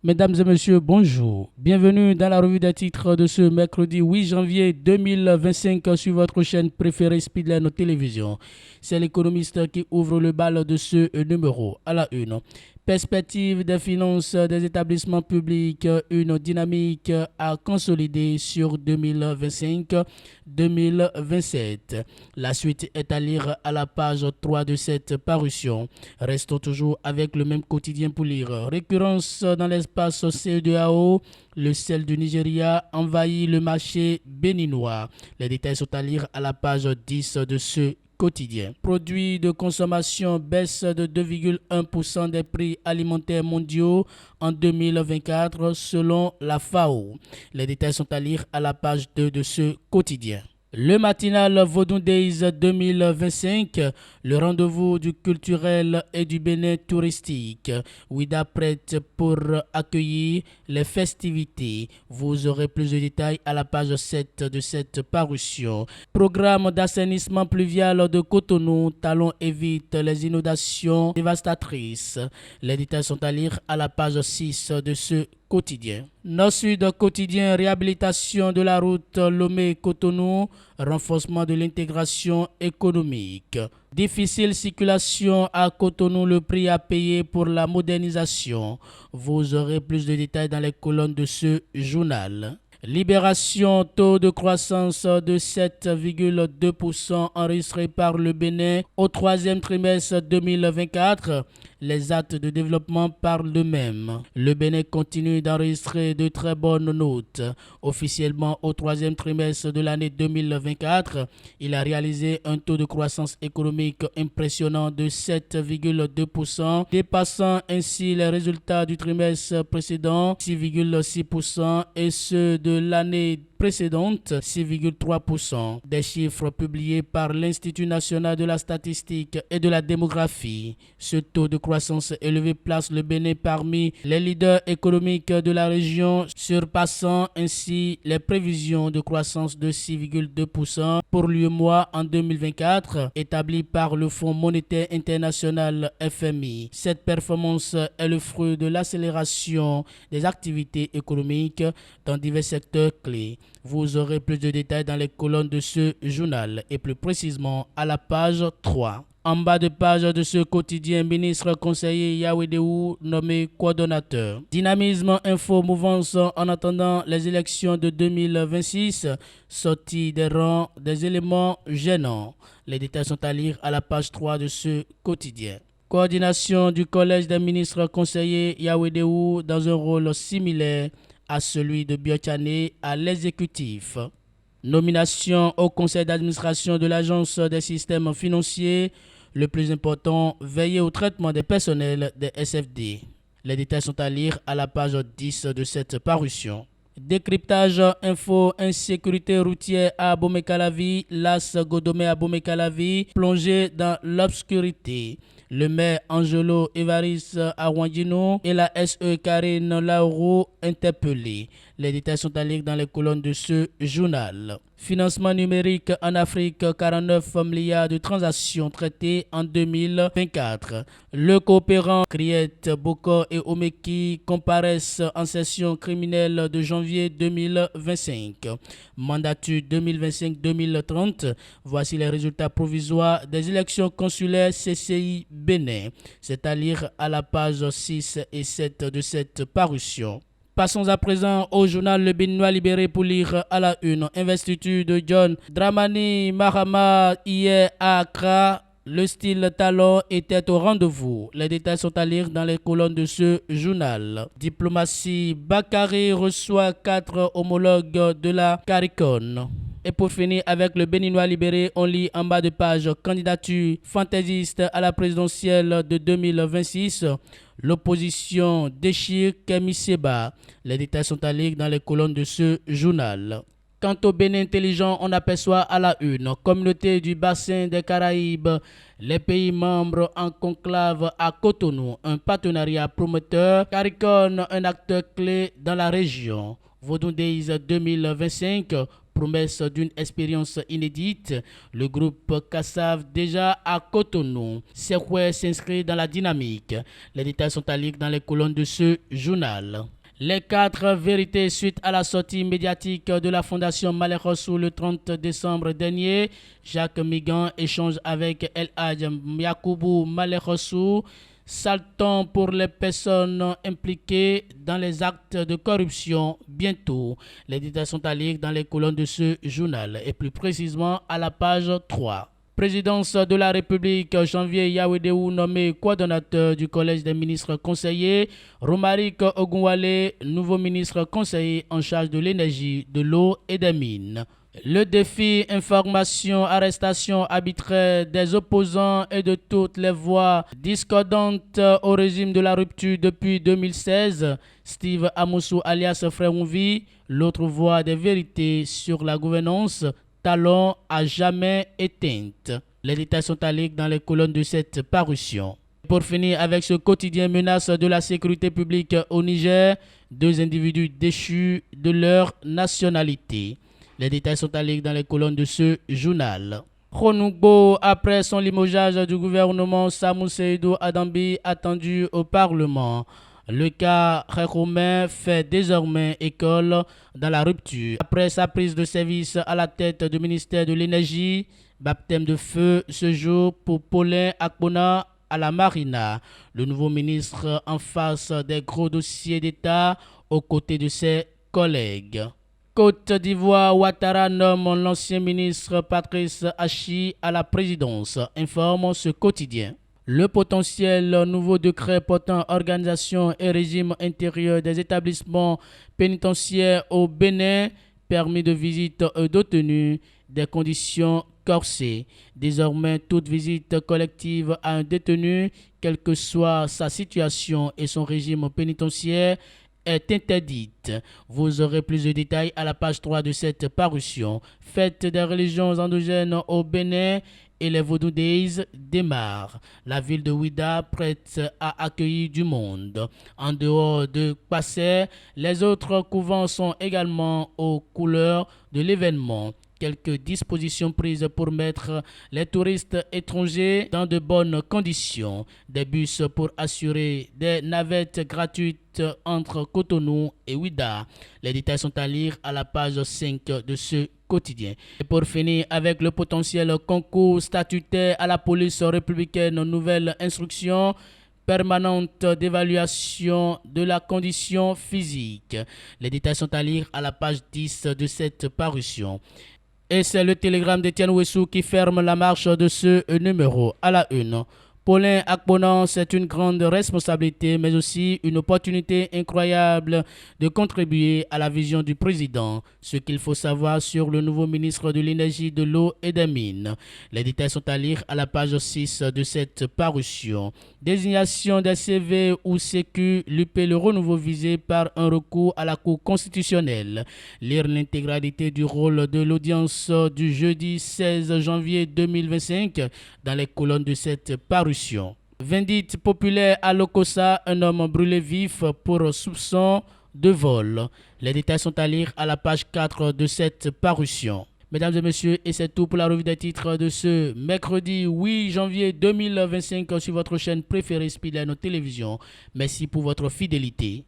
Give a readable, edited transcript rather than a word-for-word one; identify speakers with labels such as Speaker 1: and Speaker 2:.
Speaker 1: Mesdames et messieurs, bonjour. Bienvenue dans la revue des titres de ce mercredi 8 janvier 2025 sur votre chaîne préférée Speedline Télévision. C'est l'économiste qui ouvre le bal de ce numéro à la une. Perspective des finances des établissements publics, une dynamique à consolider sur 2025-2027. La suite est à lire à la page 3 de cette parution. Restons toujours avec le même quotidien pour lire. Récurrence dans l'espace CEDEAO, le sel du Nigeria envahit le marché béninois. Les détails sont à lire à la page 10 de ce quotidien. Produits de consommation baisse de 2,1% des prix alimentaires mondiaux en 2024 selon la FAO. Les détails sont à lire à la page 2 de ce quotidien. Le matinal Vodou Days 2025, le rendez-vous du culturel et du bien touristique. Ouida prête pour accueillir les festivités. Vous aurez plus de détails à la page 7 de cette parution. Programme d'assainissement pluvial de Cotonou, Talon évite les inondations dévastatrices. Les détails sont à lire à la page 6 de ce quotidien. Nord-Sud quotidien, réhabilitation de la route Lomé-Cotonou, renforcement de l'intégration économique. Difficile circulation à Cotonou, le prix à payer pour la modernisation. Vous aurez plus de détails dans les colonnes de ce journal. Libération, taux de croissance de 7,2% enregistré par le Bénin au troisième trimestre 2024. Les actes de développement parlent d'eux-mêmes. Le Bénin continue d'enregistrer de très bonnes notes. Officiellement, au troisième trimestre de l'année 2024, il a réalisé un taux de croissance économique impressionnant de 7,2%, dépassant ainsi les résultats du trimestre précédent, 6,6%, et ceux de l'année précédente, 6,3%. Des chiffres publiés par l'Institut national de la statistique et de la démographie. Ce taux de croissance élevé place le Bénin parmi les leaders économiques de la région, surpassant ainsi les prévisions de croissance de 6,2% pour l'UEMOA en 2024, établies par le Fonds monétaire international FMI. Cette performance est le fruit de l'accélération des activités économiques dans divers secteurs clés. Vous aurez plus de détails dans les colonnes de ce journal et plus précisément à la page 3. En bas de page de ce quotidien, ministre conseiller Yawedeu nommé coordonnateur. Dynamisme, info, mouvance en attendant les élections de 2026. Sortie des rangs des éléments gênants. Les détails sont à lire à la page 3 de ce quotidien. Coordination du collège des ministres conseillers Yawedeu dans un rôle similaire à celui de Biochane à l'exécutif. Nomination au conseil d'administration de l'Agence des systèmes financiers. Le plus important, veiller au traitement des personnels des SFD. Les détails sont à lire à la page 10 de cette parution. Décryptage, info, insécurité routière à Abomey-Calavi, l'As Godomé à Abomey-Calavi, plongé dans l'obscurité. Le maire Angelo Evaris Arwandino et la SE Karine Lauro interpellés. Les détails sont à lire dans les colonnes de ce journal. Financement numérique en Afrique, 49 milliards de transactions traitées en 2024. Le coopérant Kriet, Bokor et Omeki comparaissent en session criminelle de janvier 2025. Mandature 2025-2030. Voici les résultats provisoires des élections consulaires CCI Bénin. C'est à lire à la page 6 et 7 de cette parution. Passons à présent au journal Le Béninois libéré pour lire à la une. Investiture de John Dramani Mahama hier à Accra. Le style talent était au rendez-vous. Les détails sont à lire dans les colonnes de ce journal. Diplomatie, Bakary reçoit 4 homologues de la CARICOM. Et pour finir avec le Béninois libéré, on lit en bas de page candidature fantaisiste à la présidentielle de 2026. L'opposition déchire Kemi Seba. Les détails sont à lire dans les colonnes de ce journal. Quant au Bénin intelligent, on aperçoit à la une, communauté du bassin des Caraïbes, les pays membres en conclave à Cotonou, un partenariat prometteur, CARICOM, un acteur clé dans la région. Vodou Days 2025, Promesse d'une expérience inédite, le groupe Kassav déjà à Cotonou. Sekwe s'inscrit dans la dynamique. Les détails sont à lire dans les colonnes de ce journal. Les 4 vérités suite à la sortie médiatique de la Fondation Malekhossou le 30 décembre dernier. Jacques Migan échange avec El Hadj Yakoubou Malekhossou. Salton pour les personnes impliquées dans les actes de corruption bientôt. Les détails sont à lire dans les colonnes de ce journal et plus précisément à la page 3. Présidence de la République, Janvier Yawedéou nommé coordonnateur du Collège des ministres conseillers, Romaric Ogunwale, nouveau ministre conseiller en charge de l'énergie, de l'eau et des mines. Le défi information, arrestation arbitraire des opposants et de toutes les voix discordantes au régime de la rupture depuis 2016. Steve Amoussou alias Frère Ouvi, l'autre voix des vérités sur la gouvernance, talon à jamais éteinte. Les détails sont à lire dans les colonnes de cette parution. Pour finir avec ce quotidien menace de la sécurité publique au Niger, 2 individus déchus de leur nationalité. Les détails sont à lire dans les colonnes de ce journal. Khonougo, après son limogeage du gouvernement, Samou Seydou Adambi attendu au Parlement. Le cas Khékoumen fait désormais école dans la rupture. Après sa prise de service à la tête du ministère de l'Énergie, baptême de feu ce jour pour Paulin Akpona à la Marina. Le nouveau ministre en face des gros dossiers d'État aux côtés de ses collègues. Côte d'Ivoire, Ouattara nomme l'ancien ministre Patrice Hachi à la présidence, informe ce quotidien. Le potentiel nouveau décret portant organisation et régime intérieur des établissements pénitentiaires au Bénin, permis de visite détenus, des conditions corsées. Désormais, toute visite collective à un détenu, quelle que soit sa situation et son régime pénitentiaire, est interdite. Vous aurez plus de détails à la page 3 de cette parution. Fête des religions endogènes au Bénin et les Vodou Days démarrent. La ville de Ouida prête à accueillir du monde. En dehors de Passé, les autres couvents sont également aux couleurs de l'événement. Quelques dispositions prises pour mettre les touristes étrangers dans de bonnes conditions. Des bus pour assurer des navettes gratuites entre Cotonou et Ouida. Les détails sont à lire à la page 5 de ce quotidien. Et pour finir avec le potentiel concours statutaire à la police républicaine, nouvelle instruction permanente d'évaluation de la condition physique. Les détails sont à lire à la page 10 de cette parution. Et c'est le télégramme d'Etienne Ouessou qui ferme la marche de ce numéro. À la une, Paulin Akpona, c'est une grande responsabilité, mais aussi une opportunité incroyable de contribuer à la vision du président. Ce qu'il faut savoir sur le nouveau ministre de l'Énergie, de l'eau et des mines. Les détails sont à lire à la page 6 de cette parution. Désignation des CV ou sécu, luper le renouveau visé par un recours à la Cour constitutionnelle. Lire l'intégralité du rôle de l'audience du jeudi 16 janvier 2025 dans les colonnes de cette parution. Vindicte populaire à Lokossa, un homme brûlé vif pour soupçon de vol. Les détails sont à lire à la page 4 de cette parution. Mesdames et messieurs, et c'est tout pour la revue des titres de ce mercredi 8 janvier 2025 sur votre chaîne préférée Spileno Télévision. Merci pour votre fidélité.